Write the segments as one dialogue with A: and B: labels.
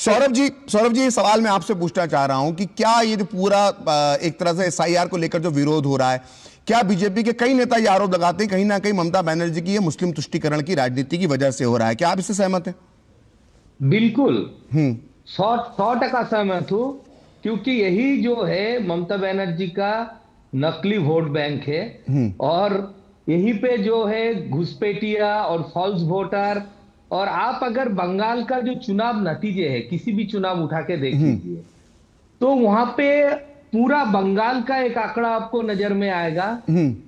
A: सौरभ जी, ये सवाल मैं आपसे पूछना चाह रहा हूं कि क्या ये जो पूरा एक तरह से एसआईआर को लेकर जो विरोध हो रहा है, क्या बीजेपी के कई नेता ये आरोप लगाते हैं कहीं ना कहीं ममता बनर्जी की ये मुस्लिम तुष्टीकरण की राजनीति की वजह से हो रहा है? क्या आप इससे सहमत हैं?
B: बिल्कुल।
A: हम्म।
B: 100% सहमत हूं, क्योंकि यही जो है ममता बनर्जी का नकली वोट बैंक है। और यहीं पे जो है घुसपैठिया और फॉल्स वोटर। और आप अगर बंगाल का जो चुनाव नतीजे है, किसी भी चुनाव उठा के देख लीजिए, तो वहां पे पूरा बंगाल का एक आंकड़ा आपको नजर में आएगा।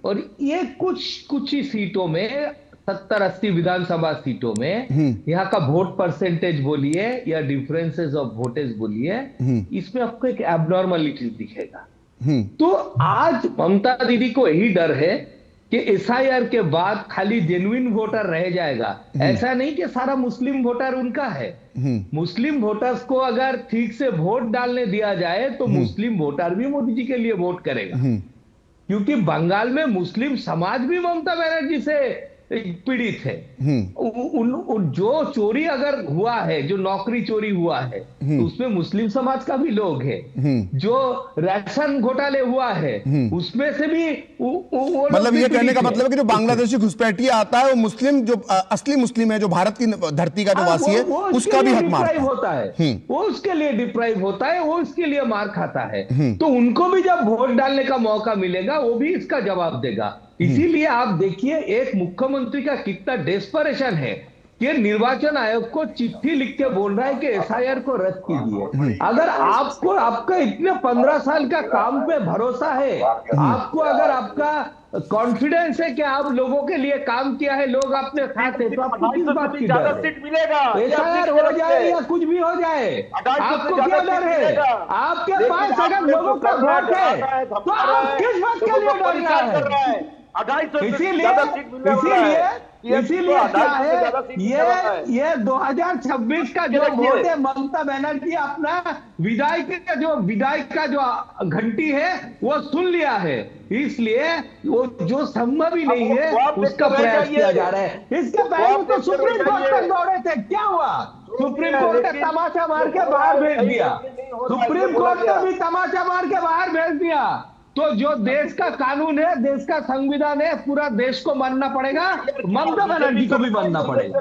B: और ये कुछ कुछ ही सीटों में, 70-80 विधानसभा सीटों में, यहाँ का वोट परसेंटेज बोलिए या डिफरेंसेस ऑफ वोटेज बोलिए, इसमें आपको एक एबनॉर्मलिटी दिखेगा। तो आज ममता दीदी को यही डर है कि एसआईआर के बाद खाली जेन्युइन वोटर रह जाएगा। ऐसा नहीं कि सारा मुस्लिम वोटर उनका है। मुस्लिम वोटर्स को अगर ठीक से वोट डालने दिया जाए तो मुस्लिम वोटर भी मोदी जी के लिए वोट करेगा, क्योंकि बंगाल में मुस्लिम समाज भी ममता बनर्जी से पीड़ित है। जो चोरी अगर हुआ है, जो नौकरी चोरी हुआ है, तो उसमें मुस्लिम समाज का भी लोग है। जो राशन घोटाले हुआ है, उसमें से भी वो
A: मतलब ये कहने का मतलब है कि जो बांग्लादेशी घुसपैठिया आता है वो मुस्लिम, जो असली मुस्लिम है, जो भारत की धरती का जो वासी है, उसका भी हक मारता
B: होता है। वो उसके लिए डिप्राइव होता है, वो उसके लिए मार खाता है। तो उनको भी जब वोट डालने का मौका मिलेगा, वो भी इसका जवाब देगा। इसीलिए आप देखिए एक मुख्यमंत्री का कितना डेस्परेशन है कि निर्वाचन आयोग को चिट्ठी लिख के बोल रहा है कि एसआईआर को रद्द कीजिए। अगर आपको आपका इतने 15 साल का काम पे भरोसा है, आपको अगर आपका कॉन्फिडेंस है कि आप लोगों के लिए काम किया है, लोग अपने साथ है, तो आपको किस बात की डर है?
C: सीट मिलेगा,
B: एसआईआर हो जाए या कुछ भी हो जाए, आपको क्या डर है? आपके पास अगर लोगों का वोट है तो आप किस बात के लिए डर रहे हैं? इसीलिए क्या है, ये 2026 का जो वोट है, ममता बनर्जी अपना विदाई का जो घंटी है वो सुन लिया है। इसलिए वो जो संभव ही नहीं है उसका प्रयास किया जा रहा है। इसके पहले तो सुप्रीम कोर्ट तक दौड़े थे, क्या हुआ? सुप्रीम कोर्ट ने तमाचा मार के बाहर भेज दिया। सुप्रीम कोर्ट ने भी तमाचा मार के बाहर भेज दिया। तो जो देश का कानून है, देश का संविधान है, पूरा देश को मानना पड़ेगा, ममता बनर्जी को भी मानना पड़ेगा।